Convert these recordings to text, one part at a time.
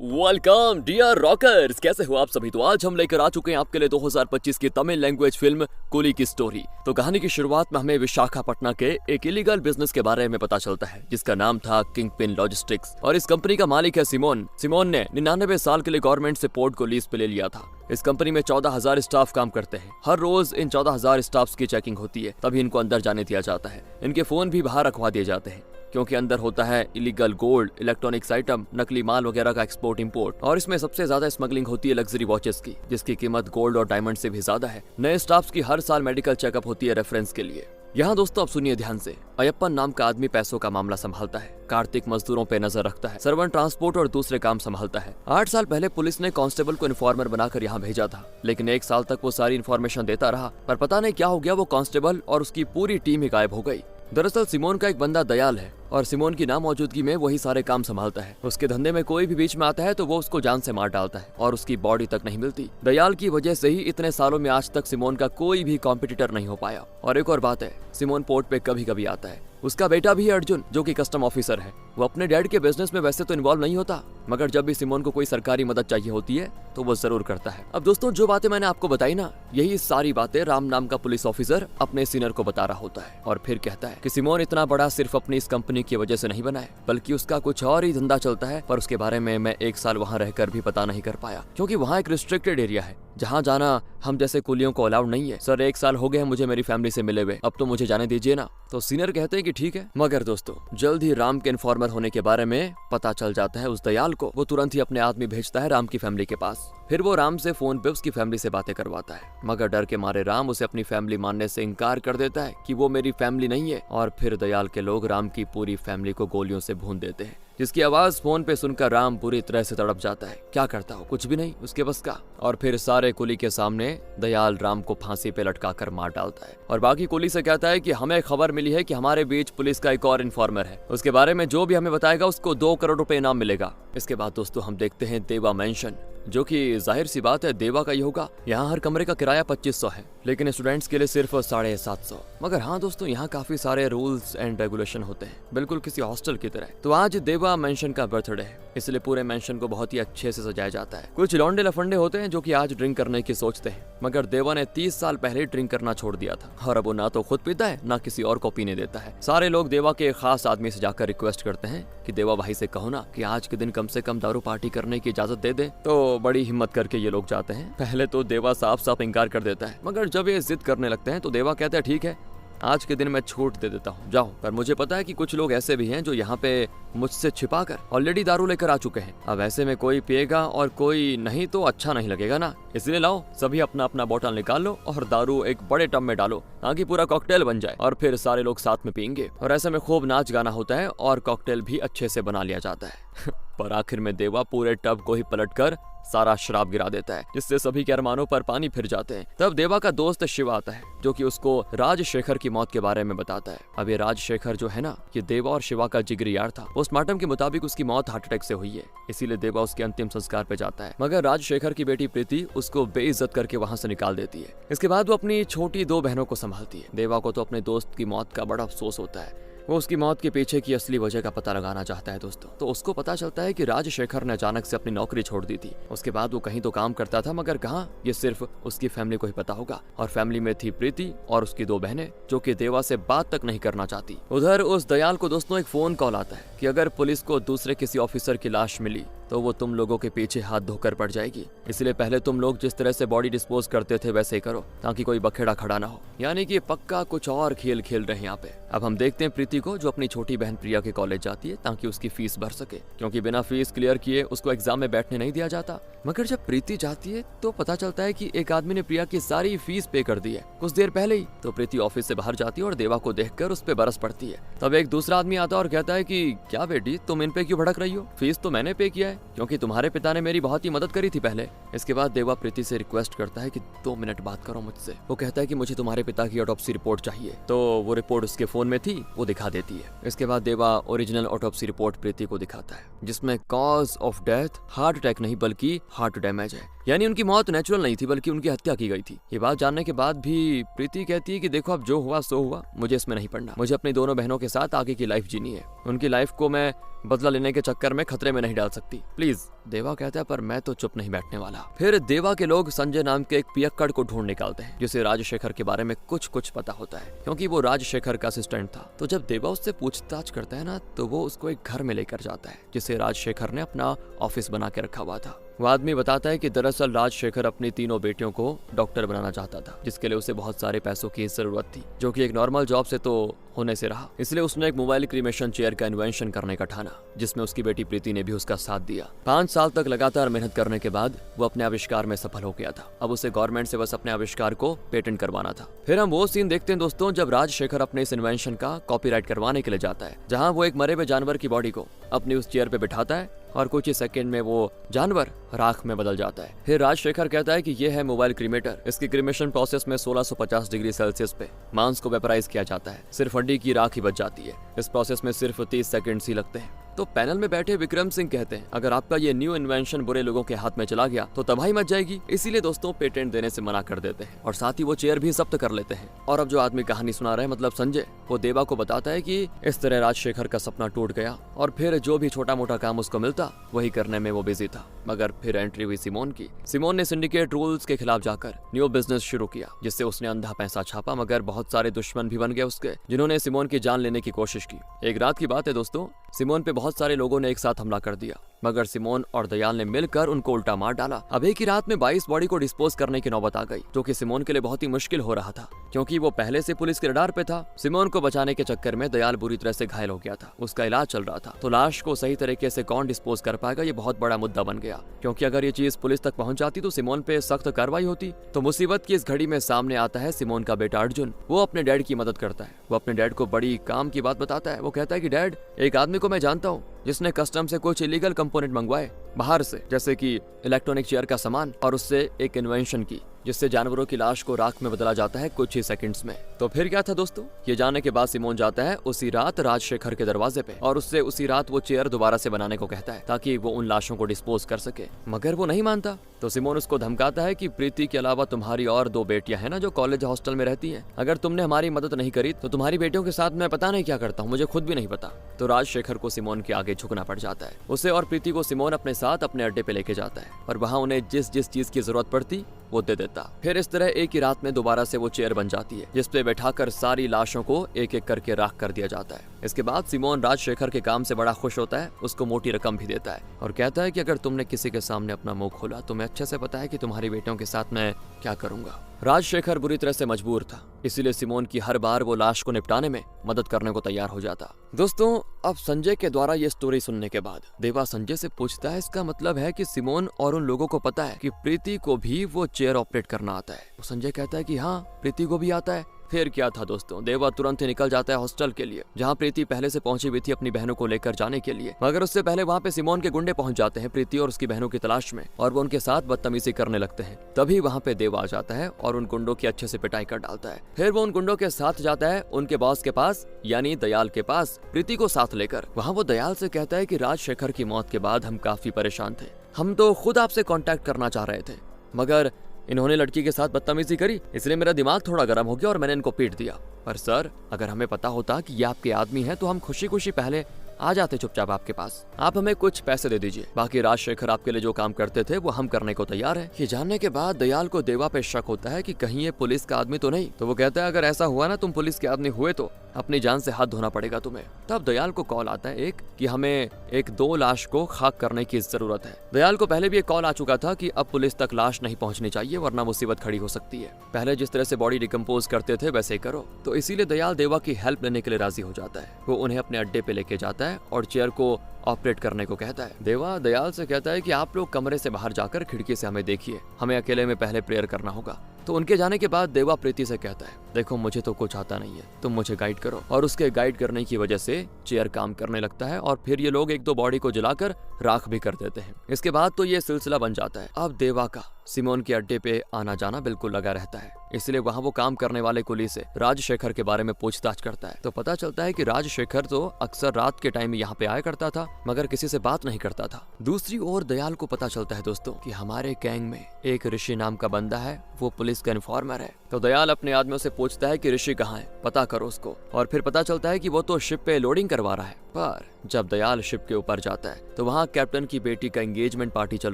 Welcome dear rockers, कैसे हो आप सभी। तो आज हम लेकर आ चुके हैं आपके लिए 2025 की तमिल लैंग्वेज फिल्म कूली की स्टोरी। तो कहानी की शुरुआत में हमें विशाखापट्टनम के एक इलीगल बिजनेस के बारे में पता चलता है जिसका नाम था किंगपिन लॉजिस्टिक्स, और इस कंपनी का मालिक है सिमोन। सिमोन ने 99 साल के लिए गवर्नमेंट से पोर्ट को लीज पे ले लिया था। इस कंपनी में 14,000 स्टाफ काम करते हैं। हर रोज इन 14,000 स्टाफ की चेकिंग होती है, तभी इनको अंदर जाने दिया जाता है। इनके फोन भी बाहर रखवा दिए जाते हैं क्योंकि अंदर होता है इलीगल गोल्ड, इलेक्ट्रॉनिक्स आइटम, नकली माल वगैरह का एक्सपोर्ट इंपोर्ट, और इसमें सबसे ज्यादा स्मगलिंग होती है लग्जरी वॉचेस की, जिसकी कीमत गोल्ड और डायमंड से भी ज्यादा है। नए स्टाफ्स की हर साल मेडिकल चेकअप होती है रेफरेंस के लिए। यहाँ दोस्तों अब सुनिए ध्यान से। अयप्पन नाम का आदमी पैसों का मामला संभालता है, कार्तिक मजदूरों पे नजर रखता है, सर्वेंट ट्रांसपोर्ट और दूसरे काम संभालता है। 8 साल पहले पुलिस ने कांस्टेबल को इन्फॉर्मर बनाकर यहाँ भेजा था, लेकिन 1 साल तक वो सारी इन्फॉर्मेशन देता रहा, पर पता नहीं क्या हो गया, वो कांस्टेबल और उसकी पूरी टीम ही गायब हो गई। दरअसल सिमोन का एक बंदा दयाल है और सिमोन की नामौजूदगी में वही सारे काम संभालता है। उसके धंधे में कोई भी बीच में आता है तो वो उसको जान से मार डालता है और उसकी बॉडी तक नहीं मिलती। दयाल की वजह से ही इतने सालों में आज तक सिमोन का कोई भी कॉम्पिटिटर नहीं हो पाया। और एक और बात है, सिमोन पोर्ट पे कभी कभी आता है। उसका बेटा भी है अर्जुन, जो कि कस्टम ऑफिसर है। वो अपने डैड के बिजनेस में वैसे तो इन्वॉल्व नहीं होता, मगर जब भी सिमोन को कोई सरकारी मदद चाहिए होती है तो वो जरूर करता है। अब दोस्तों जो बातें मैंने आपको बताई ना, यही सारी बातें राम नाम का पुलिस ऑफिसर अपने सीनियर को बता रहा होता है और फिर कहता है कि सिमोन इतना बड़ा सिर्फ अपनी इस कंपनी की वजह से नहीं बना है, बल्कि उसका कुछ और ही धंधा चलता है। पर उसके बारे में मैं 1 साल वहाँ रहकर भी पता नहीं कर पाया, क्योंकि वहाँ एक रिस्ट्रिक्टेड एरिया है जहाँ जाना हम जैसे कुलियों को अलाउड नहीं है। सर 1 साल हो गए मुझे मेरी फैमिली से मिले हुए, अब तो मुझे जाने दीजिए ना। तो सीनियर कहते हैं कि ठीक है। मगर दोस्तों जल्द ही राम के इन्फॉर्मर होने के बारे में पता चल जाता है उस दयाल को। वो तुरंत ही अपने आदमी भेजता है राम की फैमिली के पास। फिर वो राम से फोन पे उसकी फैमिली से बातें करवाता है, मगर डर के मारे राम उसे अपनी फैमिली मानने से इनकार कर देता है कि वो मेरी फैमिली नहीं है। और फिर दयाल के लोग राम की पूरी फैमिली को गोलियों से भून देते हैं, जिसकी आवाज फोन पे सुनकर राम पूरी तरह से तड़प जाता है। क्या करता हो, कुछ भी नहीं उसके बस का। और फिर सारे कुली के सामने दयाल राम को फांसी पे लटकाकर मार डालता है और बाकी कुली से कहता है कि हमें खबर मिली है कि हमारे बीच पुलिस का एक और इन्फॉर्मर है, उसके बारे में जो भी हमें बताएगा उसको 2 करोड़ रुपए इनाम मिलेगा। इसके बाद दोस्तों हम देखते हैं देवा मैंशन, जो कि जाहिर सी बात है देवा का ही होगा। यहाँ हर कमरे का किराया 2500 है, लेकिन स्टूडेंट्स के लिए सिर्फ 750। मगर हाँ दोस्तों, यहाँ काफी सारे रूल्स एंड रेगुलेशन होते हैं, बिल्कुल किसी हॉस्टल की तरह। तो आज देवा मेंशन का बर्थडे है, इसलिए पूरे मेंशन को बहुत ही अच्छे से सजाया जाता है। कुछ लौंडे लफंडे होते हैं जो कि आज ड्रिंक करने की सोचते हैं, मगर देवा ने 30 साल पहले ड्रिंक करना छोड़ दिया था, और अब वो ना तो खुद पीता है ना किसी और को पीने देता है। सारे लोग देवा के खास आदमी से जाकर रिक्वेस्ट करते हैं कि देवा भाई से कहो ना कि आज के दिन कम से कम दारू पार्टी करने की इजाजत दे दे। तो बड़ी हिम्मत करके ये लोग जाते हैं। पहले तो देवा साफ साफ इंकार कर देता है, मगर जब ये जिद करने लगते हैं तो देवा कहता है ठीक है, आज के दिन मैं छूट दे देता हूँ, जाओ। पर मुझे पता है कि कुछ लोग ऐसे भी हैं जो यहाँ पे मुझसे छिपाकर ऑलरेडी दारू लेकर आ चुके हैं। अब ऐसे में कोई पिएगा और कोई नहीं तो अच्छा नहीं लगेगा ना, इसलिए लाओ सभी अपना अपना बोतल निकाल लो और दारू एक बड़े टब में डालो ताकि पूरा कॉकटेल बन जाए, और फिर सारे लोग साथ में पियेंगे। और ऐसे में खूब नाच गाना होता है और कॉकटेल भी अच्छे से बना लिया जाता है। पर आखिर में देवा पूरे टब को ही पलटकर सारा शराब गिरा देता है, जिससे सभी के अरमानों पर पानी फिर जाते हैं। तब देवा का दोस्त शिवा आता है, जो कि उसको राजशेखर की मौत के बारे में बताता है। अब ये राजशेखर जो है ना, ये देवा और शिवा का जिगरी यार था। पोस्टमार्टम के मुताबिक उसकी मौत हार्ट अटैक से हुई है, इसीलिए देवा उसके अंतिम संस्कार पे जाता है। मगर राजशेखर की बेटी प्रीति उसको बेइज्जत करके वहाँ से निकाल देती है। इसके बाद वो अपनी छोटी 2 बहनों को संभालती है। देवा को तो अपने दोस्त की मौत का बड़ा अफसोस होता है। वो उसकी मौत के पीछे की असली वजह का पता लगाना चाहता है दोस्तों। तो उसको पता चलता है कि राजशेखर ने अचानक से अपनी नौकरी छोड़ दी थी। उसके बाद वो कहीं तो काम करता था, मगर कहाँ, ये सिर्फ उसकी फैमिली को ही पता होगा। और फैमिली में थी प्रीति और उसकी 2 बहनें, जो कि देवा से बात तक नहीं करना चाहती। उधर उस दयाल को दोस्तों एक फोन कॉल आता है कि अगर पुलिस को दूसरे किसी ऑफिसर की लाश मिली तो वो तुम लोगों के पीछे हाथ धोकर पड़ जाएगी, इसलिए पहले तुम लोग जिस तरह से बॉडी डिस्पोज करते थे वैसे ही करो, ताकि कोई बखेड़ा खड़ा ना हो। यानी कि पक्का कुछ और खेल खेल रहे हैं यहाँ पे। अब हम देखते हैं प्रीति को, जो अपनी छोटी बहन प्रिया के कॉलेज जाती है ताकि उसकी फीस भर सके, क्योंकि बिना फीस क्लियर किए उसको एग्जाम में बैठने नहीं दिया जाता। मगर जब प्रीति जाती है तो पता चलता है कि एक आदमी ने प्रिया की सारी फीस पे कर दी है कुछ देर पहले ही। तो प्रीति ऑफिस से बाहर जाती है और देवा को देखकर उस पे बरस पड़ती है। तब एक दूसरा आदमी आता है और कहता है कि क्या बेटी, तुम इन पे क्यों भड़क रही हो, फीस तो मैंने पे किया है, क्योंकि तुम्हारे पिता ने मेरी बहुत ही मदद करी थी पहले। इसके बाद देवा प्रीति से रिक्वेस्ट करता है कि 2 मिनट बात करो मुझसे। वो कहता है कि मुझे तुम्हारे पिता की ऑटोप्सी रिपोर्ट चाहिए। तो वो रिपोर्ट उसके फोन में थी, वो दिखा देती है। इसके बाद देवा ओरिजिनल ऑटोप्सी रिपोर्ट प्रीति को दिखाता है, जिसमें cause of death heart attack नहीं बल्कि हार्ट डैमेज है, यानी उनकी मौत नेचुरल नहीं थी बल्कि उनकी हत्या की गई थी। ये बात जानने के बाद भी प्रीति कहती है कि देखो अब जो हुआ सो हुआ, मुझे इसमें नहीं पड़ना, मुझे अपनी दोनों बहनों के साथ आगे की लाइफ जीनी है। उनकी लाइफ को मैं बदला लेने के चक्कर में खतरे में नहीं डाल सकती, प्लीज देवा कहता है पर मैं तो चुप नहीं बैठने वाला। फिर देवा के लोग संजय नाम के एक पियक्कड़ को ढूंढ निकालते हैं जिसे राजशेखर के बारे में कुछ पता होता है, क्योंकि वो राजशेखर का असिस्टेंट था। तो जब देवा उससे पूछताछ करता है ना, तो वो उसको एक घर में लेकर जाता है जिसे राजशेखर ने अपना ऑफिस बना के रखा हुआ था। वो आदमी बताता है कि दरअसल राजशेखर अपनी तीनों बेटियों को डॉक्टर बनाना चाहता था, जिसके लिए उसे बहुत सारे पैसों की जरूरत थी, जो कि एक नॉर्मल जॉब से तो होने से रहा। इसलिए उसने एक मोबाइल क्रीमेशन चेयर का इन्वेंशन करने का ठाना, जिसमें उसकी बेटी प्रीति ने भी उसका साथ दिया। 5 साल तक लगातार मेहनत करने के बाद वो अपने आविष्कार में सफल हो गया था। अब उसे गवर्नमेंट से बस अपने आविष्कार को पेटेंट करवाना था। फिर हम वो सीन देखते हैं दोस्तों, जब राजशेखर अपने इस इन्वेंशन का कॉपीराइट करवाने के लिए जाता है, जहाँ वो एक मरे हुए जानवर की बॉडी को अपनी उस चेयर पे बिठाता है और कुछ ही सेकंड में वो जानवर राख में बदल जाता है। फिर राजशेखर कहता है कि ये है मोबाइल क्रीमेटर। इसकी क्रीमेशन प्रोसेस में 1650 डिग्री सेल्सियस पे मांस को वेपराइज किया जाता है, सिर्फ हड्डी की राख ही बच जाती है। इस प्रोसेस में सिर्फ 30 सेकंड्स ही लगते हैं। तो पैनल में बैठे विक्रम सिंह कहते हैं, अगर आपका ये न्यू इन्वेंशन बुरे लोगों के हाथ में चला गया तो तबाही मच जाएगी, इसीलिए दोस्तों पेटेंट देने से मना कर देते हैं और साथ ही वो चेयर भी जब्त कर लेते हैं। और अब जो आदमी कहानी सुना रहे हैं, मतलब संजय, वो देवा को बताता है कि इस तरह राजशेखर का सपना टूट गया और फिर जो भी छोटा मोटा काम उसको मिलता वही करने में वो बिजी था। मगर फिर एंट्री हुई सिमोन की। सिमोन ने सिंडिकेट रूल्स के खिलाफ जाकर न्यू बिजनेस शुरू किया, जिससे उसने अंधा पैसा छापा, मगर बहुत सारे दुश्मन भी बन गए उसके, जिन्होंने सिमोन की जान लेने की कोशिश की। एक रात की बात है दोस्तों, सिमोन पे बहुत सारे लोगों ने एक साथ हमला कर दिया, मगर सिमोन और दयाल ने मिलकर उनको उल्टा मार डाला। अब एक ही रात में 22 बॉडी को डिस्पोज करने की नौबत आ गई, जो कि सिमोन के लिए बहुत ही मुश्किल हो रहा था, क्योंकि वो पहले से पुलिस के रडार पे था। सिमोन को बचाने के चक्कर में दयाल बुरी तरह से घायल हो गया था, उसका इलाज चल रहा था। तो लाश को सही तरीके से कौन डिस्पोज कर पाएगा, ये बहुत बड़ा मुद्दा बन गया, क्योंकि अगर ये चीज पुलिस तक पहुंच जाती तो सिमोन पे सख्त कार्रवाई होती। तो मुसीबत की इस घड़ी में सामने आता है सिमोन का बेटा अर्जुन। वो अपने डैड की मदद करता है। वो अपने डैड को बड़ी काम की बात बताता है। वो कहता है कि डैड, एक आदमी को मैं जानता हूँ जिसने कस्टम से कुछ इलीगल कंपोनेंट मंगवाए बाहर से, जैसे कि इलेक्ट्रॉनिक चेयर का सामान, और उससे एक इन्वेंशन की जिससे जानवरों की लाश को राख में बदला जाता है कुछ ही सेकंड्स में। तो फिर क्या था दोस्तों, ये जानने के बाद सिमोन जाता है उसी रात राजशेखर के दरवाजे पे और उससे उसी रात वो चेयर दोबारा से बनाने को कहता है, ताकि वो उन लाशों को डिस्पोज कर सके। मगर वो नहीं मानता। तो सिमोन उसको धमकाता है कि प्रीति के अलावा तुम्हारी और 2 बेटियां हैं ना, जो कॉलेज हॉस्टल में रहती हैं। अगर तुमने हमारी मदद नहीं करी तो तुम्हारी बेटियों के साथ मैं पता नहीं क्या करता हूँ, मुझे खुद भी नहीं पता। तो राजशेखर को सिमोन के आगे झुकना पड़ जाता है। उसे और प्रीति को सिमोन अपने साथ अपने अड्डे पे लेके जाता है और वहाँ उन्हें जिस जिस चीज की जरूरत पड़ती वो दे देता। फिर इस तरह एक ही रात में दोबारा से वो चेयर बन जाती है, जिसपे बैठाकर सारी लाशों को एक एक करके राख कर दिया जाता है। इसके बाद सिमोन राजशेखर के काम से बड़ा खुश होता है, उसको मोटी रकम भी देता है और कहता है कि अगर तुमने किसी के सामने अपना मुंह खोला तो मैं अच्छे से पता है कि तुम्हारी बेटियों के साथ मैं क्या करूंगा। राजशेखर बुरी तरह से मजबूर था, इसीलिए सिमोन की हर बार वो लाश को निपटाने में मदद करने को तैयार हो जाता। दोस्तों, अब संजय के द्वारा ये स्टोरी सुनने के बाद देवा संजय से पूछता है, इसका मतलब है कि सिमोन और उन लोगों को पता है कि प्रीति को भी वो चेयर ऑपरेट करना आता है। तो संजय कहता है कि हाँ, प्रीति को भी आता है। फिर क्या था दोस्तों, देवा तुरंत ही निकल जाता है हॉस्टल के लिए, जहाँ प्रीति पहले से पहुंची हुई थी अपनी बहनों को लेकर जाने के लिए। मगर उससे पहले वहाँ पे सिमोन के गुंडे पहुंच जाते हैं प्रीति और उसकी बहनों की तलाश में, और वो उनके साथ बदतमीजी करने लगते हैं। तभी वहाँ पे देवा आ जाता है और उन गुंडों की अच्छे से पिटाई कर डालता है। फिर वो उन गुंडों के साथ जाता है उनके बॉस के पास, यानी दयाल के पास, प्रीति को साथ लेकर। वहाँ वो दयाल से कहता है कि राजशेखर की मौत के बाद हम काफी परेशान थे, हम तो खुद आपसे कॉन्टेक्ट करना चाह रहे थे, मगर इन्होंने लड़की के साथ बदतमीजी करी, इसलिए मेरा दिमाग थोड़ा गर्म हो गया और मैंने इनको पीट दिया। पर सर, अगर हमें पता होता कि ये आपके आदमी हैं तो हम खुशी खुशी पहले आ जाते चुपचाप आपके पास। आप हमें कुछ पैसे दे दीजिए, बाकी राजशेखर आपके लिए जो काम करते थे वो हम करने को तैयार है। ये जानने के बाद दयाल को देवा पे शक होता है कि कहीं ये पुलिस का आदमी तो नहीं। तो वो कहता है, अगर ऐसा हुआ ना, तुम पुलिस के आदमी हुए तो अपनी जान से हाथ धोना पड़ेगा तुम्हें। तब दयाल को कॉल आता है कि हमें 1-2 लाश को खाक करने की जरूरत है। दयाल को पहले भी एक कॉल आ चुका था कि अब पुलिस तक लाश नहीं पहुंचनी चाहिए, वरना मुसीबत खड़ी हो सकती है। पहले जिस तरह से बॉडी डिकम्पोज करते थे वैसे ही करो। तो इसीलिए दयाल देवा की हेल्प लेने के लिए राजी हो जाता है। वो उन्हें अपने अड्डे पे लेके जाता है और चेयर को ऑपरेट करने को कहता है। देवा दयाल से कहता है कि आप लोग कमरे से बाहर जाकर खिड़की से हमें देखिए, हमें अकेले में पहले प्रेयर करना होगा। तो उनके जाने के बाद देवा प्रीति से कहता है, देखो मुझे तो कुछ आता नहीं है, तुम मुझे गाइड करो। और उसके गाइड करने की वजह से चेयर काम करने लगता है और फिर ये लोग 1-2 बॉडी को जलाकर राख भी कर देते हैं। इसके बाद तो ये सिलसिला बन जाता है। अब देवा का सिमोन के अड्डे पे आना जाना बिल्कुल लगा रहता है, इसलिए वहाँ वो काम करने वाले कुली से राजशेखर के बारे में पूछताछ करता है। तो पता चलता है कि राजशेखर तो अक्सर रात के टाइम यहाँ पे आया करता था, मगर किसी से बात नहीं करता था। दूसरी ओर दयाल को पता चलता है दोस्तों कि हमारे गैंग में एक ऋषि नाम का बंदा है, वो पुलिस का इन्फॉर्मर है। तो दयाल अपने आदमियों से पूछता है कि ऋषि कहाँ है, पता करो उसको। और फिर पता चलता है कि वो तो शिप पे लोडिंग करवा रहा है। पर जब दयाल शिप के ऊपर जाता है तो वहाँ कैप्टन की बेटी का एंगेजमेंट पार्टी चल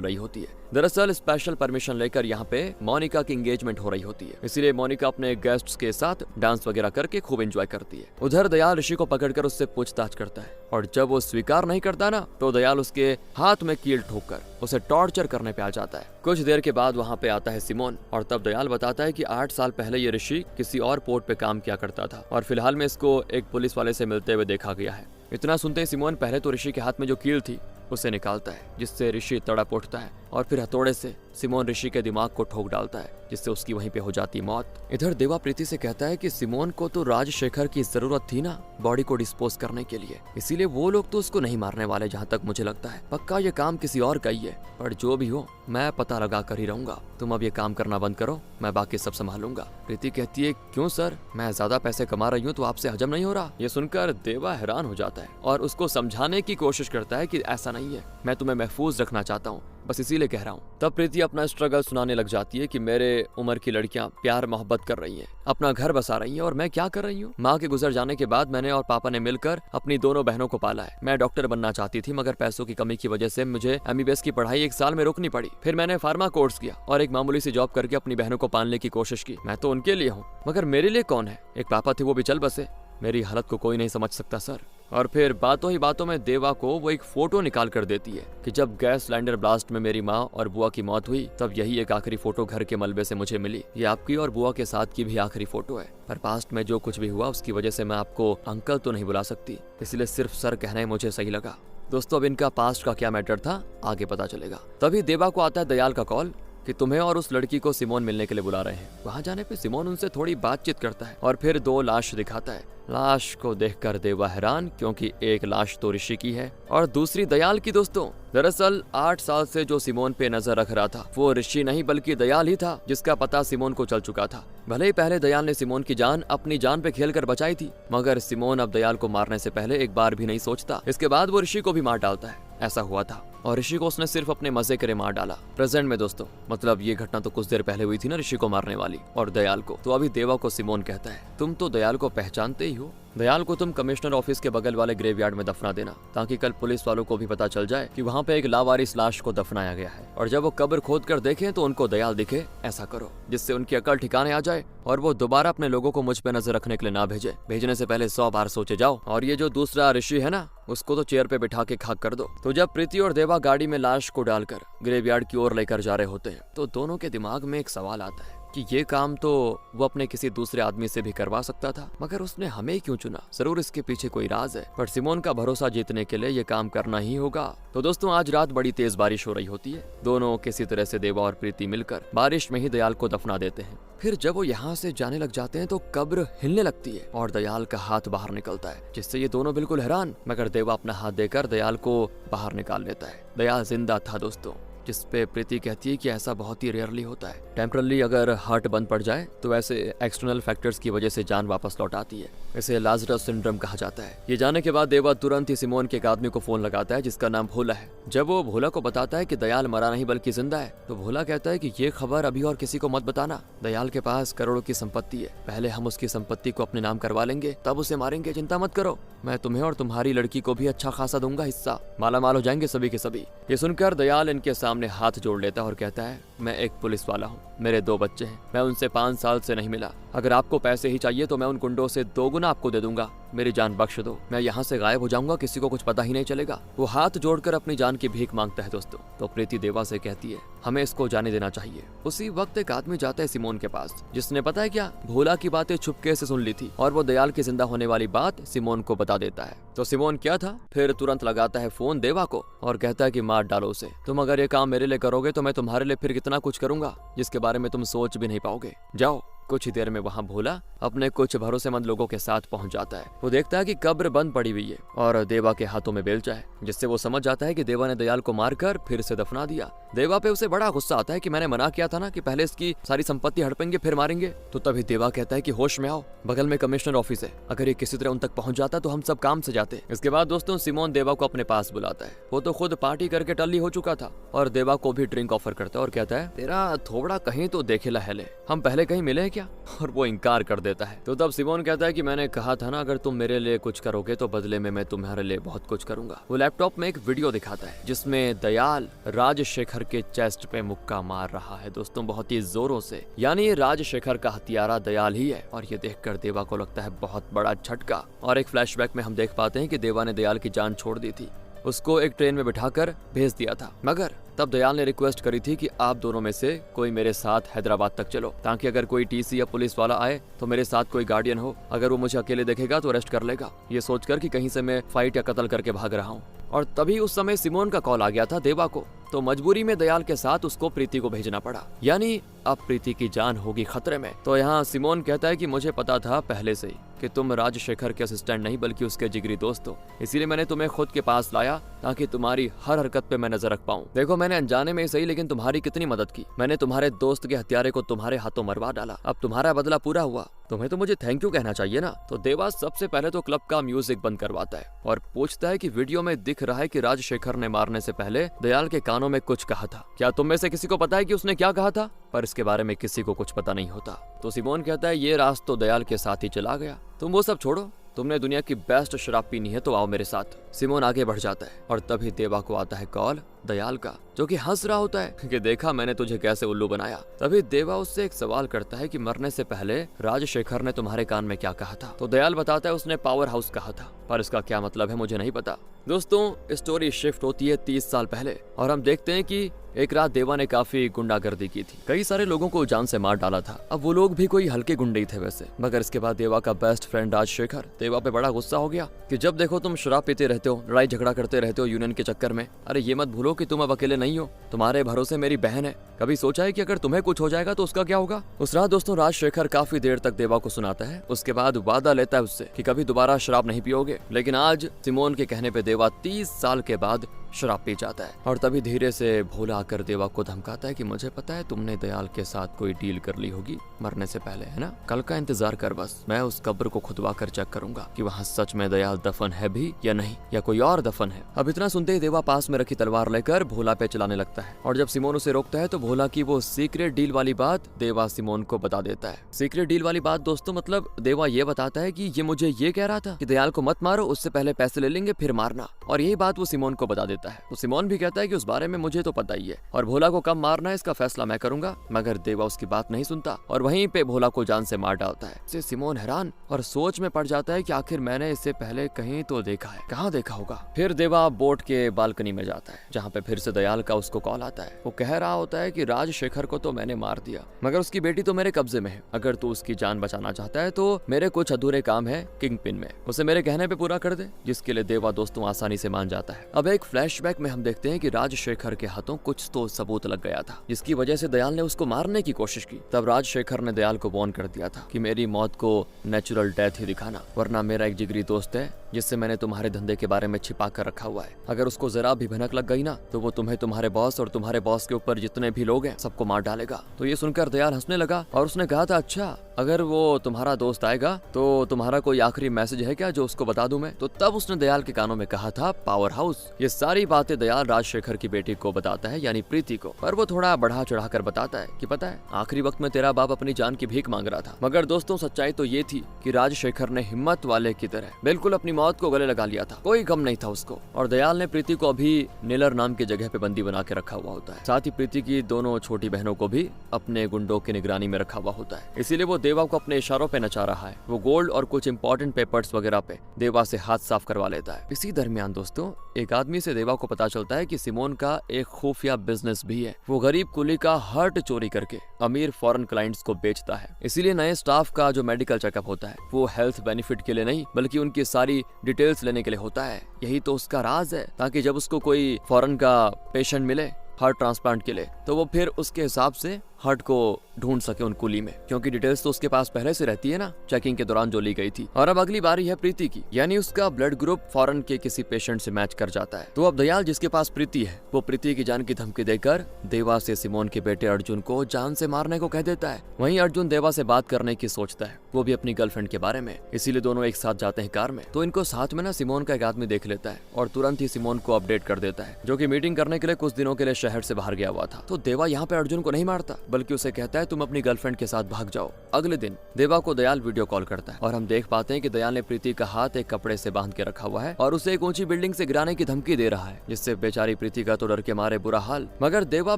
रही होती है। दरअसल स्पेशल परमिशन लेकर यहाँ पे मोनिका की एंगेजमेंट हो रही होती है, इसीलिए मोनिका अपने गेस्ट्स के साथ डांस वगैरह करके खूब एंजॉय करती है। उधर दयाल ऋषि को पकड़कर उससे पूछताछ करता है और जब वो स्वीकार नहीं करता ना तो दयाल उसके हाथ में कील ठोककर उसे टॉर्चर करने पे आ जाता है। कुछ देर के बाद वहाँ पे आता है सिमोन और तब दयाल बताता है कि 8 साल पहले ये ऋषि किसी और पोर्ट पे काम किया करता था और फिलहाल में इसको एक पुलिस वाले से मिलते हुए देखा गया है। इतना सुनते ही सिमोन पहले तो ऋषि के हाथ में जो कील थी उसे निकालता है, जिससे ऋषि तड़प उठता है और फिर हथौड़े से सिमोन ऋषि के दिमाग को ठोक डालता है, जिससे उसकी वहीं पे हो जाती मौत। इधर देवा प्रीति से कहता है कि सिमोन को तो राजशेखर की जरूरत थी ना बॉडी को डिस्पोज करने के लिए, इसीलिए वो लोग तो उसको नहीं मारने वाले। जहाँ तक मुझे लगता है पक्का ये काम किसी और का ही है, पर जो भी हो मैं पता लगा कर ही रहूंगा। तुम अब ये काम करना बंद करो, मैं बाकी सब संभालूंगा। प्रीति कहती है क्यों सर, मैं ज्यादा पैसे कमा रही हूँ तो आपसे हजम नहीं हो रहा। ये सुनकर देवा हैरान हो जाता है और उसको समझाने की कोशिश करता है कि ऐसा नहीं है, मैं तुम्हें महफूज रखना चाहता हूँ, बस इसीलिए कह रहा हूँ। तब प्रीति अपना स्ट्रगल सुनाने लग जाती है कि मेरे उम्र की लड़कियां प्यार मोहब्बत कर रही हैं, अपना घर बसा रही हैं और मैं क्या कर रही हूँ। माँ के गुजर जाने के बाद मैंने और पापा ने मिलकर अपनी दोनों बहनों को पाला है। मैं डॉक्टर बनना चाहती थी मगर पैसों की कमी की वजह से मुझे MBBS की पढ़ाई 1 साल में रोकनी पड़ी। फिर मैंने फार्मा कोर्स किया और एक मामूली सी जॉब करके अपनी बहनों को पालने की कोशिश की। मैं तो उनके लिए हूँ मगर मेरे लिए कौन है। एक पापा थे वो भी चल बसे, मेरी हालत को कोई नहीं समझ सकता सर। और फिर बातों ही बातों में देवा को वो एक फोटो निकाल कर देती है कि जब गैस सिलेंडर ब्लास्ट में मेरी माँ और बुआ की मौत हुई तब यही एक आखिरी फोटो घर के मलबे से मुझे मिली। ये आपकी और बुआ के साथ की भी आखिरी फोटो है, पर पास्ट में जो कुछ भी हुआ उसकी वजह से मैं आपको अंकल तो नहीं बुला सकती, इसलिए सिर्फ सर कहना ही मुझे सही लगा। दोस्तों अब इनका पास्ट का क्या मैटर था आगे पता चलेगा। तभी देवा को आता है दयाल का कॉल कि तुम्हें और उस लड़की को सिमोन मिलने के लिए बुला रहे हैं। वहां जाने पे सिमोन उनसे थोड़ी बातचीत करता है और फिर 2 लाश दिखाता है। लाश को देखकर देवा हैरान, क्योंकि एक लाश तो ऋषि की है और दूसरी दयाल की। दोस्तों दरअसल 8 साल से जो सिमोन पे नजर रख रहा था वो ऋषि नहीं बल्कि दयाल ही था, जिसका पता सिमोन को चल चुका था। भले ही पहले दयाल ने सिमोन की जान अपनी जान पे खेलकर बचाई थी, मगर सिमोन अब दयाल को मारने से पहले एक बार भी नहीं सोचता। इसके बाद वो ऋषि को भी मार डालता है। ऐसा हुआ था और ऋषि को उसने सिर्फ अपने मजे के लिए मार डाला। प्रेजेंट में दोस्तों मतलब ये घटना तो कुछ देर पहले हुई थी ना ऋषि को मारने वाली और दयाल को। तो अभी देवा को सिमोन कहता है तुम तो दयाल को पहचानते ही हो, दयाल को तुम कमिश्नर ऑफिस के बगल वाले ग्रेवयार्ड में दफना देना ताकि कल पुलिस वालों को भी पता चल जाए कि वहाँ पे एक लावारिस लाश को दफनाया गया है और जब वो कब्र खोद कर देखें तो उनको दयाल दिखे। ऐसा करो जिससे उनकी अकल ठिकाने आ जाए और वो दोबारा अपने लोगों को मुझ पे नजर रखने के लिए ना भेजे। भेजने से पहले 100 बार सोचे जाओ। और ये जो दूसरा ऋषि है ना उसको तो चेयर पे बिठा के खाक कर दो। तो जब प्रीति और देवा गाड़ी में लाश को डालकर ग्रेवयार्ड की ओर लेकर जा रहे होते हैं तो दोनों के दिमाग में एक सवाल आता है कि ये काम तो वो अपने किसी दूसरे आदमी से भी करवा सकता था, मगर उसने हमें क्यों चुना। जरूर इसके पीछे कोई राज है, पर सिमोन का भरोसा जीतने के लिए ये काम करना ही होगा। तो दोस्तों आज रात बड़ी तेज बारिश हो रही होती है। दोनों किसी तरह से देवा और प्रीति मिलकर बारिश में ही दयाल को दफना देते हैं। फिर जब वो यहाँ से जाने लग जाते हैं तो कब्र हिलने लगती है और दयाल का हाथ बाहर निकलता है, जिससे ये दोनों बिल्कुल हैरान, मगर देवा अपना हाथ देकर दयाल को बाहर निकाल लेता है। दयाल जिंदा था दोस्तों, जिस पे प्रीति कहती है कि ऐसा बहुत ही रेयरली होता है। टेम्परली अगर हार्ट बंद पड़ जाए तो ऐसे एक्सटर्नल फैक्टर्स की वजह से जान वापस लौट आती है। इसे लाजरस सिंड्रोम कहा जाता है। ये जाने के बाद देवा तुरंत ही सिमोन के एक आदमी को फोन लगाता है जिसका नाम भोला है। जब वो भोला को बताता है कि दयाल मरा नहीं बल्कि जिंदा है तो भोला कहता है कि ये खबर अभी और किसी को मत बताना। दयाल के पास करोड़ों की संपत्ति है, पहले हम उसकी संपत्ति को अपने नाम करवा लेंगे तब उसे मारेंगे, चिंता मत करो। मैं तुम्हें और तुम्हारी लड़की को भी अच्छा खासा दूंगा हिस्सा, माला माल हो जाएंगे सभी के सभी। ये सुनकर दयाल इनके सामने हाथ जोड़ लेता है और कहता है मैं एक पुलिस वाला हूँ, मेरे 2 बच्चे हैं, मैं उनसे 5 साल से नहीं मिला। अगर आपको पैसे ही चाहिए तो मैं उन गुंडों से 2 गुना आपको दे दूंगा, मेरी जान बख्श दो, मैं यहाँ से गायब हो जाऊंगा, किसी को कुछ पता ही नहीं चलेगा। वो हाथ जोड़कर अपनी जान की भीख मांगता है दोस्तों। तो प्रीति देवा से कहती है हमें इसको जाने देना चाहिए। उसी वक्त एक आदमी जाता है सिमोन के पास, जिसने पता है क्या भोला की बातें छुपके से सुन ली थी और वो दयाल की जिंदा होने वाली बात सिमोन को बता देता है। तो सिमोन क्या था, फिर तुरंत लगाता है फोन देवा को और कहता है कि मार डालो उसे। तुम अगर ये काम मेरे लिए करोगे तो मैं तुम्हारे लिए फिर कितना कुछ करूंगा जिसके बारे में तुम सोच भी नहीं पाओगे। जाओ। कुछ ही देर में वहाँ भोला अपने कुछ भरोसेमंद लोगों के साथ पहुंच जाता है। वो देखता है कि कब्र बंद पड़ी हुई है और देवा के हाथों में बेलचा है, जिससे वो समझ जाता है कि देवा ने दयाल को मारकर फिर से दफना दिया। देवा पे उसे बड़ा गुस्सा आता है कि मैंने मना किया था ना कि पहले इसकी सारी संपत्ति हड़पेंगे फिर मारेंगे। तो तभी देवा कहता है कि होश में आओ, बगल में कमिश्नर ऑफिस है, अगर ये किसी तरह उन तक पहुंच जाता तो हम सब काम से जाते। इसके बाद दोस्तों सिमोन देवा को अपने पास बुलाता है। वो तो खुद पार्टी करके टल्ली हो चुका था और देवा को भी ड्रिंक ऑफर करता है और कहता है तेरा थोबड़ा कहीं तो देखेला है ले, हम पहले कहीं मिले हैं क्या? क्या? और वो इनकार कर देता है। तो तब सिमोन कहता है कि मैंने कहा था ना, अगर तुम मेरे लिए कुछ करोगे तो बदले में मैं तुम्हारे लिए बहुत कुछ करूंगा। वो लैपटॉप में एक वीडियो दिखाता है जिसमें दयाल राजशेखर के चेस्ट पे मुक्का मार रहा है दोस्तों, बहुत ही जोरों से। यानी राजशेखर का हत्यारा दयाल ही है। और ये देखकर देवा को लगता है बहुत बड़ा झटका। और एक फ्लैशबैक में हम देख पाते हैं कि देवा ने दयाल की जान छोड़ दी थी, उसको एक ट्रेन में बिठाकर भेज दिया था। मगर तब दयाल ने रिक्वेस्ट करी थी कि आप दोनों में से कोई मेरे साथ हैदराबाद तक चलो, ताकि अगर कोई टीसी या पुलिस वाला आए तो मेरे साथ कोई गार्डियन हो। अगर वो मुझे अकेले देखेगा तो अरेस्ट कर लेगा, ये सोचकर कि कहीं से मैं फाइट या कत्ल करके भाग रहा हूँ। और तभी उस समय सिमोन का कॉल आ गया था देवा को। तो मजबूरी में दयाल के साथ उसको प्रीति को भेजना पड़ा। यानी अब प्रीति की जान होगी खतरे में। तो यहाँ सिमोन कहता है कि मुझे पता था पहले से ही कि तुम राजशेखर के असिस्टेंट नहीं बल्कि उसके जिगरी दोस्त हो, इसीलिए मैंने तुम्हें खुद के पास लाया ताकि तुम्हारी हर हरकत पे मैं नजर रख पाऊं। देखो, मैंने अनजाने में ही सही लेकिन तुम्हारी कितनी मदद की। मैंने तुम्हारे दोस्त के हत्यारे को तुम्हारे हाथों मरवा डाला। अब तुम्हारा बदला पूरा हुआ, तुम्हें तो मुझे थैंक यू कहना चाहिए ना। तो देवा सबसे पहले तो क्लब का म्यूजिक बंद करवाता है और पूछता है कि वीडियो में दिख रहा है कि राजशेखर ने मारने से पहले दयाल के कानों में कुछ कहा था। क्या तुम में से किसी को पता है कि उसने क्या कहा था? पर इसके बारे में किसी को कुछ पता नहीं होता। तो सिमोन कहता है ये राज तो दयाल के साथ ही चला गया। तुम वो सब छोड़ो, तुमने दुनिया की बेस्ट शराब पीनी है तो आओ मेरे साथ। सिमोन आगे बढ़ जाता है और तभी देवा को आता है कॉल दयाल का, जो कि हंस रहा होता है कि देखा मैंने तुझे कैसे उल्लू बनाया। तभी देवा उससे एक सवाल करता है कि मरने से पहले राजशेखर ने तुम्हारे कान में क्या कहा था? तो दयाल बताता है उसने पावर हाउस कहा था, पर इसका क्या मतलब है मुझे नहीं पता। दोस्तों, स्टोरी शिफ्ट होती है 30 साल पहले और हम देखते हैं कि एक रात देवा ने काफी गुंडागर्दी की थी, कई सारे लोगों को जान से मार डाला था। अब वो लोग भी कोई हल्के गुंडे ही थे वैसे। मगर इसके बाद देवा का बेस्ट फ्रेंड राजशेखर देवा पे बड़ा गुस्सा हो गया कि जब देखो तुम शराब पीते रहते हो, लड़ाई झगड़ा करते रहते हो यूनियन के चक्कर में। अरे ये मत भूलो कि तुम अब अकेले नहीं हो, तुम्हारे भरोसे मेरी बहन है। कभी सोचा है कि अगर तुम्हें कुछ हो जाएगा तो उसका क्या होगा? उस रात दोस्तों राजशेखर काफी देर तक देवा को सुनाता है, उसके बाद वादा लेता है उससे कि कभी दोबारा शराब नहीं पियोगे। लेकिन आज सिमोन के कहने पे देवा 30 साल के बाद शराब पी जाता है। और तभी धीरे से भोला आकर देवा को धमकाता है कि मुझे पता है तुमने दयाल के साथ कोई डील कर ली होगी मरने से पहले, है ना? कल का इंतजार कर बस, मैं उस कब्र को खुदवा कर चेक करूंगा कि वहाँ सच में दयाल दफन है भी या नहीं, या कोई और दफन है। अब इतना सुनते ही देवा पास में रखी तलवार लेकर भोला पे चलाने लगता है। और जब सिमोन उसे रोकता है तो भोला की वो सीक्रेट डील वाली बात देवा सिमोन को बता देता है। सीक्रेट डील वाली बात दोस्तों मतलब देवा ये बताता है कि ये मुझे ये कह रहा था कि दयाल को मत मारो, उससे पहले पैसे ले लेंगे फिर मारना। और यही बात वो सिमोन को बता देता है। तो सिमोन भी कहता है कि उस बारे में मुझे तो पता ही है और भोला को कब मारना है इसका फैसला मैं करूंगा। मगर देवा उसकी बात नहीं सुनता और वहीं पे भोला को जान से मार डालता है। इससे सिमोन हैरान और सोच में पड़ जाता है कि आखिर मैंने इससे पहले कहीं तो देखा है, कहाँ देखा होगा। फिर देवा बोट के बालकनी में जाता है जहाँ पे फिर से दयाल का उसको कॉल आता है। वो कह रहा होता है कि राजशेखर को तो मैंने मार दिया मगर उसकी बेटी तो मेरे कब्जे में है। अगर तू उसकी जान बचाना चाहता है तो मेरे कुछ अधूरे काम है किंग पिन में, उसे मेरे कहने पे पूरा कर दे। जिसके लिए देवा दोस्तों आसानी से मान जाता है। अब एक फ्लैशबैक में हम देखते हैं कि राजशेखर के हाथों कुछ तो सबूत लग गया था जिसकी वजह से दयाल ने उसको मारने की कोशिश की। तब राजशेखर ने दयाल को वार्न कर दिया था कि मेरी मौत को नेचुरल डेथ ही दिखाना, वरना मेरा एक जिगरी दोस्त है जिससे मैंने तुम्हारे धंधे के बारे में छिपा कर रखा हुआ है। अगर उसको जरा भी भनक लग गई ना तो वो तुम्हें, तुम्हारे बॉस और तुम्हारे बॉस के ऊपर जितने भी लोग हैं सबको मार डालेगा। तो ये सुनकर दयाल हंसने लगा और उसने कहा था अच्छा अगर वो तुम्हारा दोस्त आएगा तो तुम्हारा कोई आखिरी मैसेज है क्या जो उसको बता दूं मैं? तो तब उसने दयाल के कानों में कहा था पावर हाउस। ये सारी बातें दयाल राजशेखर की बेटी को बताता है यानी प्रीति को। पर वो थोड़ा बढ़ा चढ़ा कर बताता है कि पता है आखिरी वक्त में तेरा बाप अपनी जान की भीख मांग रहा था। मगर दोस्तों सच्चाई तो ये थी कि राजशेखर ने हिम्मत वाले की तरह बिल्कुल अपनी मौत को गले लगा लिया था, कोई गम नहीं था उसको। और दयाल ने प्रीति को अभी नीलर नाम की जगह पे बंदी बना के रखा हुआ होता है। साथ ही प्रीति की दोनों छोटी बहनों को भी अपने गुंडों की निगरानी में रखा हुआ होता है। इसीलिए वो देवा को अपने इशारों पे नचा रहा है। वो गोल्ड और कुछ इंपॉर्टेंट पेपर्स वगैरह पे देवा से हाथ साफ करवा लेता है। इसी दरमियान दोस्तों एक आदमी से देवा को पता चलता है कि सिमोन का एक खुफिया बिजनेस भी है। वो गरीब कुली का हार्ट चोरी करके अमीर फॉरेन क्लाइंट्स को बेचता है। इसीलिए नए स्टाफ का जो मेडिकल चेकअप होता है वो हेल्थ बेनिफिट के लिए नहीं बल्कि उनकी सारी डिटेल्स लेने के लिए होता है। यही तो उसका राज है, ताकि जब उसको कोई फॉरेन का पेशेंट मिले हार्ट ट्रांसप्लांट के लिए तो वो फिर उसके हिसाब से हार्ट को ढूंढ सके उन कुली में, क्योंकि डिटेल्स तो उसके पास पहले से रहती है ना चेकिंग के दौरान जो ली गई थी। और अब अगली बारी है प्रीति की, यानी उसका ब्लड ग्रुप फॉरेन के किसी पेशेंट से मैच कर जाता है। तो अब दयाल जिसके पास प्रीति है वो प्रीति की जान की धमकी देकर देवा से सिमोन के बेटे अर्जुन को जान से मारने को कह देता है। वहीं अर्जुन देवा से बात करने की सोचता है, वो भी अपनी गर्लफ्रेंड के बारे में। इसीलिए दोनों एक साथ जाते हैं कार में। तो इनको साथ में ना सिमोन का एक आदमी देख लेता है और तुरंत ही सिमोन को अपडेट कर देता है, जो कि मीटिंग करने के लिए कुछ दिनों के लिए शहर से बाहर गया हुआ था। तो देवा यहाँ पे अर्जुन को नहीं मारता बल्कि उसे कहता है तुम अपनी गर्लफ्रेंड के साथ भाग जाओ। अगले दिन देवा को दयाल वीडियो कॉल करता है और हम देख पाते हैं कि दयाल ने प्रीति का हाथ एक कपड़े से बांध के रखा हुआ है और उसे एक ऊंची बिल्डिंग से गिराने की धमकी दे रहा है, जिससे बेचारी प्रीति का तो डर के मारे बुरा हाल। मगर देवा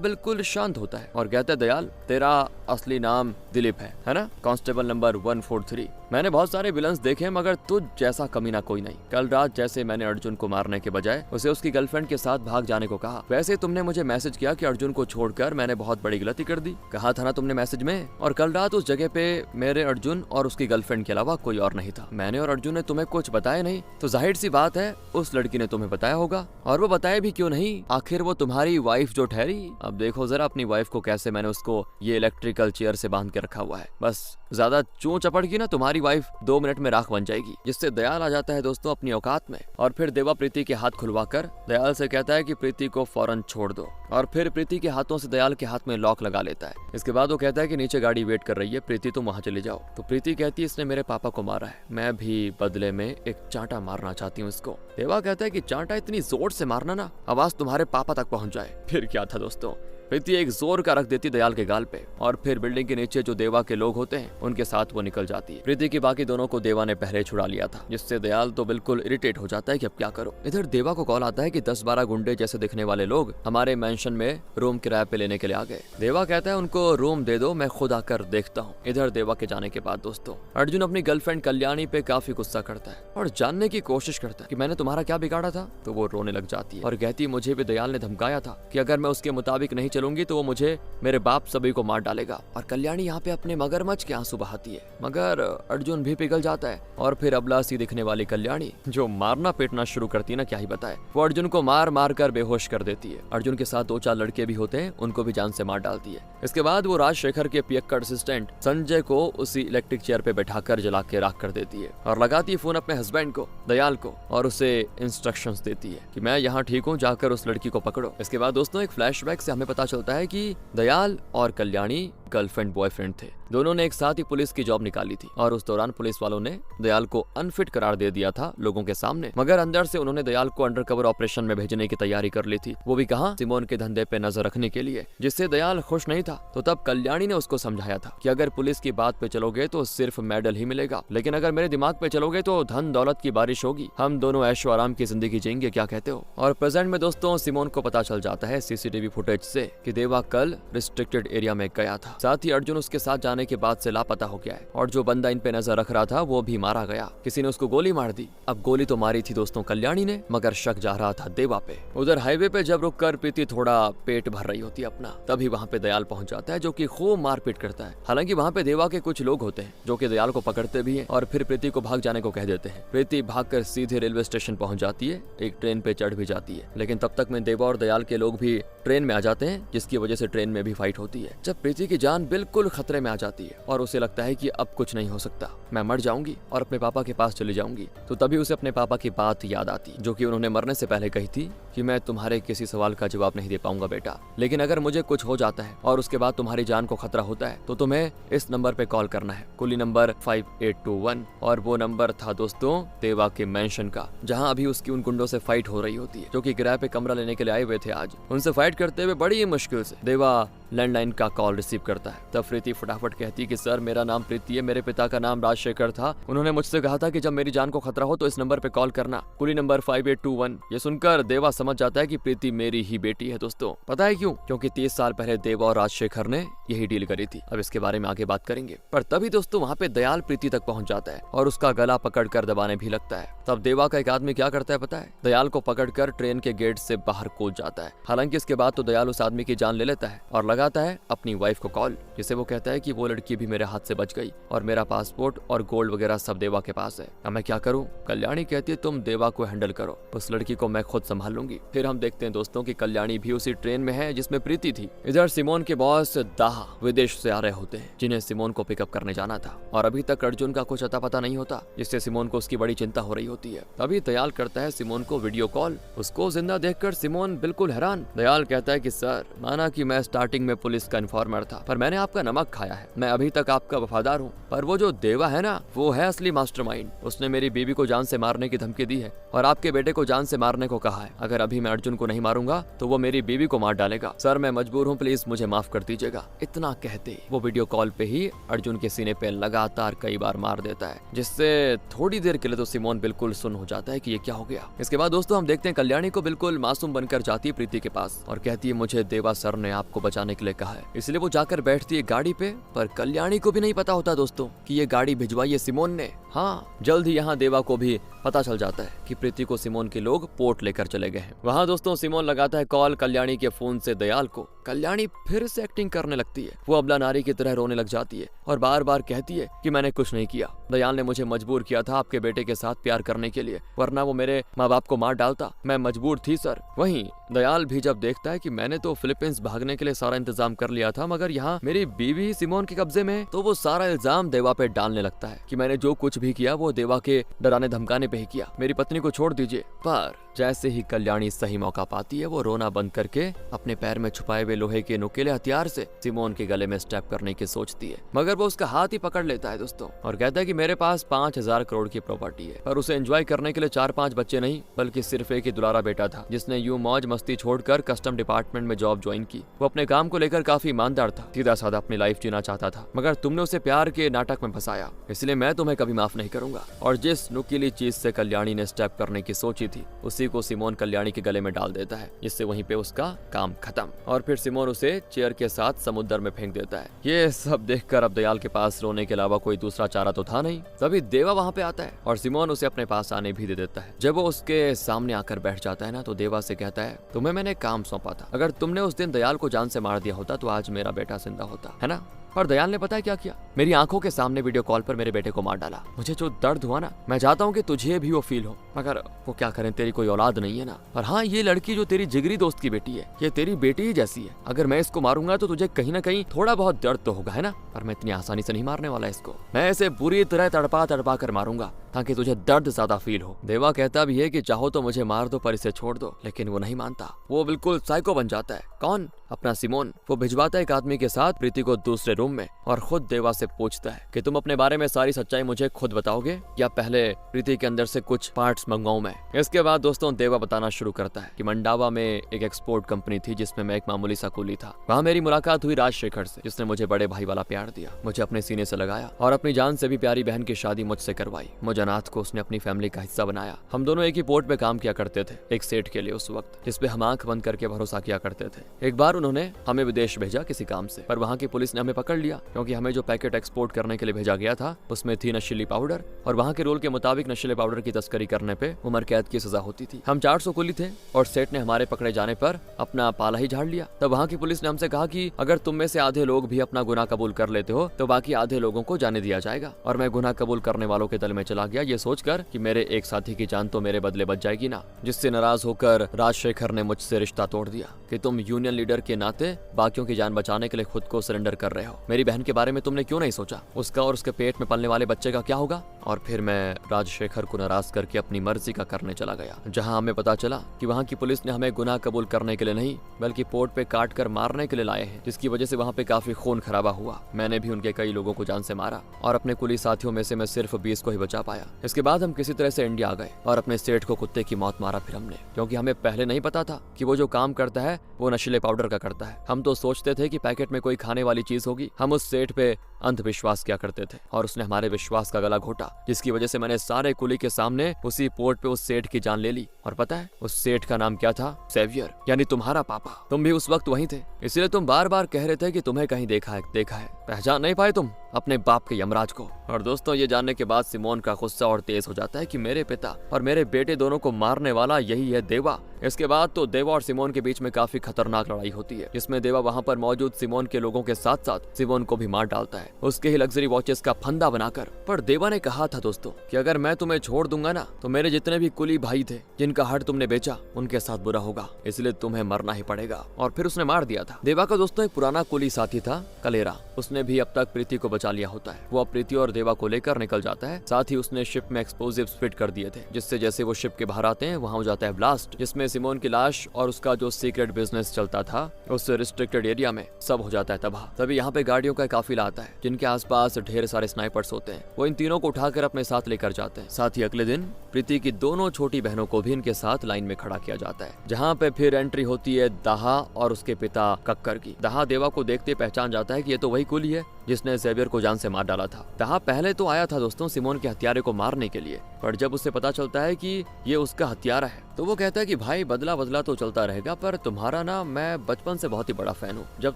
बिल्कुल शांत होता है और कहता है दयाल तेरा असली नाम दिलीप है ना, कांस्टेबल नंबर 143। मैंने बहुत सारे विलन्स देखे मगर तुझ जैसा कमीना कोई नहीं। कल रात जैसे मैंने अर्जुन को मारने के बजाय उसे उसकी गर्लफ्रेंड के साथ भाग जाने को कहा, वैसे तुमने मुझे मैसेज किया कि अर्जुन को छोड़कर मैंने बहुत बड़ी गलती कर दी। कहा था ना तुमने मैसेज में। और कल रात उस जगह पे मेरे अर्जुन और उसकी गर्लफ्रेंड के अलावा कोई और नहीं था। मैंने और अर्जुन ने तुम्हें कुछ बताया नहीं, तो जाहिर सी बात है उस लड़की ने तुम्हें बताया होगा। और वो बताया भी क्यों नहीं, आखिर वो तुम्हारी वाइफ जो ठहरी। अब देखो जरा अपनी वाइफ को कैसे मैंने उसको ये इलेक्ट्रिकल चेयर से बांध के रखा हुआ है। बस ज्यादा चूं चपड़गी ना तुम्हारी वाइफ 2 मिनट में राख बन जाएगी। जिससे दयाल आ जाता है दोस्तों अपनी औकात में और फिर देवा प्रीति के हाथ खुलवाकर दयाल से कहता है कि प्रीति को फौरन छोड़ दो। और फिर प्रीति के हाथों से दयाल के हाथ में लॉक लगा लेता है। इसके बाद वो कहता है कि नीचे गाड़ी वेट कर रही है, प्रीति तुम वहाँ चले जाओ। तो प्रीति कहती है इसने मेरे पापा को मारा है, मैं भी बदले में एक चांटा मारना चाहती हूँ इसको। देवा कहता है कि चांटा इतनी जोर से मारना ना आवाज तुम्हारे पापा तक पहुंच जाए। फिर क्या था दोस्तों, प्रीति एक जोर का रख देती दयाल के गाल पे और फिर बिल्डिंग के नीचे जो देवा के लोग होते हैं उनके साथ वो निकल जाती है। प्रीति की बाकी दोनों को देवा ने पहले छुड़ा लिया था, जिससे दयाल तो बिल्कुल इरिटेट हो जाता है कि अब क्या करो। इधर देवा को कॉल आता है कि 10-12 गुंडे जैसे दिखने वाले लोग हमारे मेंशन में रूम किराए पे लेने के लिए आ गए। देवा कहता है उनको रूम दे दो, मैं खुद आकर देखता हूँ। इधर देवा के जाने के बाद दोस्तों अर्जुन अपनी गर्लफ्रेंड कल्याणी पे काफी गुस्सा करता है और जानने की कोशिश करता है कि मैंने तुम्हारा क्या बिगाड़ा था। तो वो रोने लग जाती है और कहती है मुझे भी दयाल ने धमकाया था कि अगर मैं उसके मुताबिक नहीं चलूंगी तो वो मुझे मेरे बाप सभी को मार डालेगा। और कल्याणी यहाँ पे अपने मगरमच्छ के आंसू बहाती है, मगर अर्जुन भी पिघल जाता है। और फिर अबला सी दिखने वाली कल्याणी जो मारना पीटना शुरू करती है ना, क्या ही बताए, वो अर्जुन को मार मार कर बेहोश कर देती है। अर्जुन के साथ 2-4 लड़के भी होते हैं, उनको भी जान से मार डालती है। इसके बाद वो राजशेखर के पियक्कड़ असिस्टेंट संजय को उसी इलेक्ट्रिक चेयर पे बैठाकर जला के राख कर देती है और लगाती है फोन अपने हस्बैंड को दयाल को और उसे इंस्ट्रक्शंस देती है कि मैं यहाँ ठीक हूँ, जाकर उस लड़की को पकड़ो। इसके बाद दोस्तों एक फ्लैशबैक से हमें पता चलता है कि दयाल और कल्याणी गर्लफ्रेंड बॉयफ्रेंड थे। दोनों ने एक साथ ही पुलिस की जॉब निकाली थी और उस दौरान पुलिस वालों ने दयाल को अनफिट करार दे दिया था लोगों के सामने, मगर अंदर से उन्होंने दयाल को अंडरकवर ऑपरेशन में भेजने की तैयारी कर ली थी, वो भी कहां, सिमोन के धंधे पे नजर रखने के लिए, जिससे दयाल खुश नहीं था। तो तब कल्याणी ने उसको समझाया था कि अगर पुलिस की बात पे चलोगे तो सिर्फ मेडल ही मिलेगा, लेकिन अगर मेरे दिमाग पे चलोगे तो धन दौलत की बारिश होगी, हम दोनों ऐशो आराम की जिंदगी जिएंगे, क्या कहते हो। और प्रेजेंट में दोस्तों सिमोन को पता चल जाता है सीसीटीवी फुटेज से कि देवा कल रिस्ट्रिक्टेड एरिया में गया था, साथ ही अर्जुन उसके साथ जाने के बाद से लापता हो गया है और जो बंदा इन पे नजर रख रहा था वो भी मारा गया, किसी ने उसको गोली मार दी। अब गोली तो मारी थी दोस्तों कल्याणी ने, मगर शक जा रहा था देवा पे। उधर हाईवे पे जब रुककर प्रीति थोड़ा पेट भर रही होती है अपना, तभी वहाँ पे दयाल पहुंच जाता है जो कि खूब मारपीट करता है। हालांकि वहाँ पे देवा के कुछ लोग होते हैं जो कि दयाल को पकड़ते भी हैं और फिर प्रीति को भाग जाने को कह देते हैं। प्रीति भागकर सीधे रेलवे स्टेशन पहुंच जाती है, एक ट्रेन पे चढ़ भी जाती है, लेकिन तब तक में देवा और दयाल के लोग भी ट्रेन में आ जाते हैं, जिसकी वजह से ट्रेन में भी फाइट होती है। जब प्रीति की जान बिल्कुल खतरे में आ जाती है और उसे लगता है कि अब कुछ नहीं हो सकता, मैं मर जाऊंगी और अपने पापा के पास चली जाऊंगी, तो तभी उसे अपने पापा की बात याद आती जो कि उन्होंने मरने से पहले कही थी कि मैं तुम्हारे किसी सवाल का जवाब नहीं दे पाऊंगा बेटा, लेकिन अगर मुझे कुछ हो जाता है और उसके बाद तुम्हारी जान को खतरा होता है तो तुम्हें इस नंबर पे कॉल करना है, कुली नंबर 5821। और वो नंबर था दोस्तों देवा के मेंशन का, जहाँ अभी उसकी उन गुंडों से फाइट हो रही होती है जो कि किराए पे कमरा लेने के लिए आए हुए थे आज। उनसे फाइट करते हुए बड़ी मुश्किल से देवा लैंडलाइन का कॉल रिसीव करता है। तब प्रीति फटाफट कहती कि सर मेरा नाम प्रीति है, मेरे पिता का नाम राजशेखर था, उन्होंने मुझसे कहा था कि जब मेरी जान को खतरा हो तो इस नंबर पे कॉल करना, कुली नंबर 5821। ये सुनकर देवा समझ जाता है कि प्रीति मेरी ही बेटी है दोस्तों। पता है क्यों? क्योंकि 30 साल पहले देवा और राजशेखर ने यही डील करी थी। अब इसके बारे में आगे बात करेंगे, पर तभी दोस्तों वहाँ पे दयाल प्रीति तक पहुँच जाता है और उसका गला पकड़ कर दबाने भी लगता है। तब देवा का एक आदमी क्या करता है पता है? दयाल को पकड़कर ट्रेन के गेट से बाहर कूद जाता है। हालांकि इसके बाद तो दयाल उस आदमी की जान ले लेता है और लगाता है अपनी वाइफ को कॉल, जिसे वो कहता है कि वो लड़की भी मेरे हाथ से बच गई और मेरा पासपोर्ट और गोल्ड वगैरह सब देवा के पास है, अब मैं क्या करूं? कल्याणी कहती है तुम देवा को हैंडल करो, उस लड़की को मैं खुद संभाल लूंगी। फिर हम देखते हैं दोस्तों कि कल्याणी भी उसी ट्रेन में है जिसमें प्रीति थी। इधर सिमोन के बॉस दाहा विदेश से आ रहे होते हैं, जिन्हें सिमोन को पिकअप करने जाना था और अभी तक अर्जुन का कुछ अता पता नहीं होता, जिससे सिमोन को उसकी बड़ी चिंता हो रही होती है। तभी दयाल करता है सिमोन को वीडियो कॉल। उसको जिंदा देखकर सिमोन बिल्कुल हैरान। दयाल कहता है कि सर माना कि मैं स्टार्टिंग में पुलिस का इन्फॉर्मर था, पर मैंने आपका नमक खाया है, मैं अभी तक आपका वफादार हूँ, पर वो जो देवा है ना वो है असली मास्टरमाइंड। उसने मेरी बीवी को जान से मारने की धमकी दी है और आपके बेटे को जान से मारने को कहा है। अगर अगर अभी मैं अर्जुन को नहीं मारूंगा तो वो मेरी बीवी को मार डालेगा। सर मैं मजबूर हूँ, प्लीज मुझे माफ कर दीजिएगा। इतना कहते वो वीडियो कॉल पे ही अर्जुन के सीने पे लगातार कई बार मार देता है, जिससे थोड़ी देर के लिए तो सिमोन बिल्कुल सुन्न हो जाता है कि ये क्या हो गया। इसके बाद दोस्तों हम देखते हैं कल्याणी को बिल्कुल मासूम बनकर जाती है प्रीति के पास और कहती है मुझे देवा सर ने आपको बचाने के लिए कहा है। इसलिए वो जाकर बैठती है गाड़ी पे, पर कल्याणी को भी नहीं पता होता दोस्तों कि ये गाड़ी भिजवाई है सिमोन ने। हाँ, जल्द ही यहाँ देवा को भी पता चल जाता है कि प्रीति को सिमोन के लोग पोर्ट लेकर चले गए हैं। वहाँ दोस्तों सिमोन लगाता है कॉल कल्याणी के फोन से दयाल को। कल्याणी फिर से एक्टिंग करने लगती है, वो अबला नारी की तरह रोने लग जाती है और बार बार कहती है कि मैंने कुछ नहीं किया, दयाल ने मुझे मजबूर किया था आपके बेटे के साथ प्यार करने के लिए, वरना वो मेरे माँ बाप को मार डालता, मैं मजबूर थी सर। वहीं दयाल भी जब देखता है कि मैंने तो फिलीपींस भागने के लिए सारा इंतजाम कर लिया था, मगर यहाँ मेरी बीवी सिमोन के कब्जे में, तो वो सारा इल्जाम देवा पे डालने लगता है कि मैंने जो कुछ भी किया वो देवा के डराने धमकाने पे ही किया, मेरी पत्नी को छोड़ दीजिए। पर जैसे ही कल्याणी सही मौका पाती है वो रोना बंद करके अपने पैर में छुपाए हुए लोहे के नुकीले हथियार से सिमोन के गले में स्टेप करने की सोचती है, मगर वो उसका हाथ ही पकड़ लेता है दोस्तों और कहता है कि मेरे पास 5000 करोड़ की प्रॉपर्टी है, पर उसे एंजॉय करने के लिए 4-5 बच्चे नहीं बल्कि सिर्फ एक ही दुलारा बेटा था, जिसने यूं मौज मस्ती छोड़कर कस्टम डिपार्टमेंट में जॉब ज्वाइन की। वो अपने काम को लेकर काफी ईमानदार था, सीधा साधा अपनी लाइफ जीना चाहता था, मगर तुमने उसे प्यार के नाटक में फंसाया, इसलिए मैं तुम्हें कभी माफ नहीं करूंगा। और जिस नुकीली चीज से कल्याणी ने स्टेप करने की सोची थी उसी को सिमोन कल्याणी के गले में डाल देता है, जिससे वहीं पे उसका काम खत्म। और फिर सिमोन उसे चेयर के साथ समुद्र में फेंक देता है। ये सब देखकर अब दयाल के पास रोने के अलावा कोई दूसरा चारा तो था नहीं। तभी देवा वहाँ पे आता है और सिमोन उसे अपने पास आने भी दे देता है। जब वो उसके सामने आकर बैठ जाता है ना, तो देवा से कहता है तुम्हें मैंने काम सौंपा था, अगर तुमने उस दिन दयाल को जान से मार दिया होता तो आज मेरा बेटा जिंदा होता, है ना। और दयाल ने पता है क्या किया, मेरी आंखों के सामने वीडियो कॉल पर मेरे बेटे को मार डाला। मुझे जो दर्द हुआ ना, मैं चाहता हूँ कि तुझे भी वो फील हो, मगर वो क्या करें, तेरी कोई औलाद नहीं है ना। और हाँ, ये लड़की जो तेरी जिगरी दोस्त की बेटी है, ये तेरी बेटी ही जैसी है, अगर मैं इसको मारूंगा तो तुझे कहीं ना कहीं थोड़ा बहुत दर्द तो होगा, है ना, पर मैं इतनी आसानी से नहीं मारने वाला इसको, मैं इसे बुरी तरह तड़पा तड़पा कर मारूंगा ताकि तुझे दर्द ज्यादा फील हो। देवा कहता भी है कि चाहो तो मुझे मार दो पर इसे छोड़ दो, लेकिन वो नहीं मानता, वो बिल्कुल साइको बन जाता है। कौन? अपना सिमोन। वो भिजवाता है एक आदमी के साथ प्रीति को दूसरे रूम में और खुद देवा से पूछता है कि तुम अपने बारे में सारी सच्चाई मुझे खुद बताओगे या पहले प्रीति के अंदर से कुछ पार्ट्स मंगवाऊं मैं। इसके बाद दोस्तों देवा बताना शुरू करता है कि मंडावा में एक एक्सपोर्ट कंपनी थी जिसमें मैं एक मामूली सा कूली था। वहाँ मेरी मुलाकात हुई राजशेखर से, जिसने मुझे बड़े भाई वाला प्यार दिया, मुझे अपने सीने से लगाया और अपनी जान से भी प्यारी बहन की शादी मुझसे करवाई। मुझे अनाथ को उसने अपनी फैमिली का हिस्सा बनाया। हम दोनों एक ही पोर्ट पे काम किया करते थे, एक सेठ के लिए उस वक्त, जिसपे हम आंख बंद करके भरोसा किया करते थे। एक बार उन्होंने हमें विदेश भेजा किसी काम से, पर वहाँ की पुलिस ने हमें पकड़ लिया क्योंकि हमें जो पैकेट एक्सपोर्ट करने के लिए भेजा गया था उसमें थी नशीली पाउडर, और वहाँ के रूल के मुताबिक नशीले पाउडर की तस्करी करने पे उम्र कैद की सजा होती थी। हम 400 कुली थे और सेठ ने हमारे पकड़े जाने पर अपना पाला ही झाड़ लिया। तब वहाँ की पुलिस ने हमसे कहा कि अगर तुम में से आधे लोग भी अपना गुनाह कबूल कर लेते हो तो बाकी आधे लोगों को जाने दिया जाएगा। और मैं गुनाह कबूल करने वालों के दल में चला गया, ये सोचकर कि मेरे एक साथी की जान तो मेरे बदले बच जाएगी ना। जिससे नाराज होकर राजशेखर ने मुझसे रिश्ता तोड़ दिया कि तुम यूनियन लीडर के नाते बाकियों की जान बचाने के लिए खुद को सरेंडर कर रहे हो। मेरी बहन के बारे में तुमने क्यों नहीं सोचा, उसका और उसके पेट में पलने वाले बच्चे का क्या होगा। और फिर मैं राजशेखर को नाराज करके अपनी मर्जी का करने चला गया, जहां हमें पता चला कि वहां की पुलिस ने हमें गुनाह कबूल करने के लिए नहीं बल्कि पोर्ट पे काट कर मारने के लिए लाए हैं, जिसकी वजह से वहां पे काफी खून खराबा हुआ। मैंने भी उनके कई लोगों को जान से मारा और अपने कुली साथियों में से मैं सिर्फ 20 को ही बचा पाया। इसके बाद हम किसी तरह से इंडिया आ गए और अपने सेठ को कुत्ते की मौत मारा फिर हमने, क्योंकि हमें पहले नहीं पता था कि वो जो काम करता है वो नशीले पाउडर का करता है। हम तो सोचते थे कि पैकेट में कोई खाने वाली चीज होगी। हम उस सेठ पे अंधविश्वास किया करते थे और उसने हमारे विश्वास का गला घोटा, जिसकी वजह से मैंने सारे कुली के सामने उसी पोर्ट पे उस सेठ की जान ले ली। और पता है उस सेठ का नाम क्या था? सेवियर, यानी तुम्हारा पापा। तुम भी उस वक्त वहीं थे, इसलिए तुम बार बार कह रहे थे कि तुम्हें कहीं देखा है। पहचान नहीं पाए तुम अपने बाप के यमराज को। और दोस्तों ये जानने के बाद सिमोन का गुस्सा और तेज हो जाता है कि मेरे पिता और मेरे बेटे दोनों को मारने वाला यही है देवा। इसके बाद तो देवा और सिमोन के बीच में काफी खतरनाक लड़ाई होती है, जिसमें देवा वहाँ पर मौजूद सिमोन के लोगों के साथ साथ सिमोन को भी मार डालता है, उसके ही लग्जरी वॉचेस का फंदा बनाकर। पर देवा ने कहा था दोस्तों कि अगर मैं तुम्हें छोड़ दूंगा ना तो मेरे जितने भी कुली भाई थे जिनका हट तुमने बेचा उनके साथ बुरा होगा, इसलिए तुम्हें मरना ही पड़ेगा। और फिर उसने मार दिया था। देवा का दोस्तों एक पुराना कुली साथी था कलेरा, उसने भी अब तक प्रीति को बचा लिया होता है। वो अब प्रीति और देवा को लेकर निकल जाता है। साथ ही उसने शिप में एक्सप्लोजिव्स फिट कर दिए थे, जिससे जैसे वो शिप के बाहर आते हैं वहाँ हो जाता है ब्लास्ट, जिसमें सिमोन की लाश और उसका जो सीक्रेट बिजनेस चलता था उस रिस्ट्रिक्टेड एरिया में सब हो जाता है तबाह। तभी यहाँ पे गाड़ियों का काफिला आता है जिनके आसपास ढेर सारे स्नाइपर्स होते हैं। वो इन तीनों को उठाकर अपने साथ लेकर जाते हैं। साथ ही अगले दिन प्रीति की दोनों छोटी बहनों को भी इनके साथ लाइन में खड़ा किया जाता है, जहाँ पे फिर एंट्री होती है दाहा और उसके पिता कक्कर की। दाहा देवा को देखते पहचान जाता है कि ये तो वही कुली है जिसने जेवियर को जान से मार डाला था। दाहा पहले तो आया था दोस्तों सिमोन के हत्यारे को मारने के लिए, पर जब उसे पता चलता है कि ये उसका हत्यारा है तो वो कहता है कि भाई बदला बदला तो चलता रहेगा, पर तुम्हारा ना मैं बचपन से बहुत ही बड़ा फैन हूँ। जब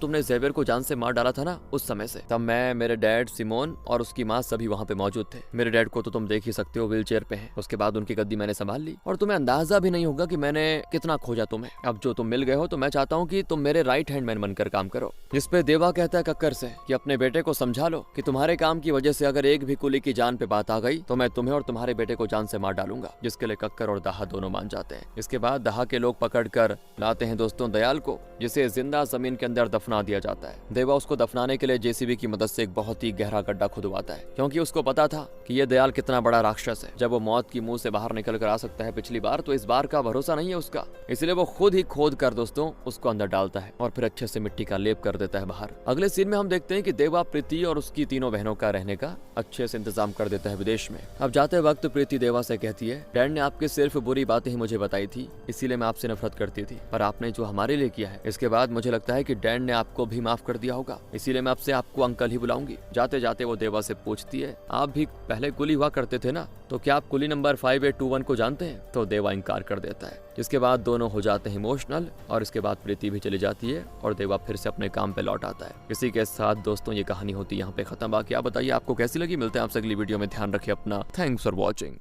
तुमने जेवियर को जान से मार डाला था ना, उस समय से तब मैं, मेरे डैड, सिमोन और उसकी माँ सभी वहाँ पे मौजूद थे। मेरे डैड को तो तुम देख ही सकते हो, व्हील चेयर पे है। उसके बाद उनकी गद्दी मैंने संभाल ली और तुम्हें अंदाजा भी नहीं होगा कि मैंने कितना खोजा तुम्हें। अब जो तुम मिल गए हो तो मैं चाहता हूँ कि तुम मेरे राइट हैंड मैन बनकर काम करो। जिसपे देवा कहता है कक्कर से कि अपने बेटे को समझा लो कि तुम्हारे काम की वजह से अगर एक भी कुली की जान पे बात आ गई तो मैं तुम्हें और तुम्हारे बेटे को जान से मार डालूंगा। जिसके लिए कक्कर और दाहा दोनों मान जाते हैं। इसके बाद दाहा के लोग पकड़ कर लाते हैं दोस्तों दयाल को, जिसे जिंदा जमीन के अंदर दफना दिया जाता है। देवा उसको दफनाने के लिए जेसीबी की मदद से एक बहुत ही गहरा गड्ढा खुदवाता है, क्योंकि उसको पता था कि ये दयाल कितना बड़ा राक्षस है। जब वो मौत की मुंह से बाहर निकल कर आ सकता है पिछली बार, तो इस बार का भरोसा नहीं है उसका। इसलिए वो खुद ही खोद कर दोस्तों उसको अंदर डालता है और फिर अच्छे से मिट्टी का लेप कर देता है बाहर। अगले सीन में हम देखते हैं कि देवा प्रीति और उसकी तीनों बहनों का रहने का अच्छे से इंतजाम कर देता है विदेश में। अब जाते वक्त प्रीति देवा से कहती है, डैड ने आपके सिर्फ बुरी बातें ही मुझे बताई थी, इसीलिए मैं आपसे नफरत करती थी, पर आपने जो हमारे लिए किया है इसके बाद मुझे लगता है कि डैड ने आपको भी माफ कर दिया होगा, इसीलिए मैं आपसे आपको अंकल ही बुलाऊंगी। जाते जाते वो देवा से पूछती है, आप भी पहले कुली हुआ करते थे ना, तो क्या आप कुली नंबर 5821 को जानते हैं? तो देवा इनकार कर देता है। जिसके बाद दोनों हो जाते हैं इमोशनल और इसके बाद प्रीति भी चली जाती है और देवा फिर से अपने काम पे लौट आता है। इसी के साथ दोस्तों ये कहानी होती है यहाँ पे खत्म। बाकी आप बताइए आपको कैसी लगी। मिलते हैं आपसे अगली वीडियो में। ध्यान रखिए अपना। Thanks for watching.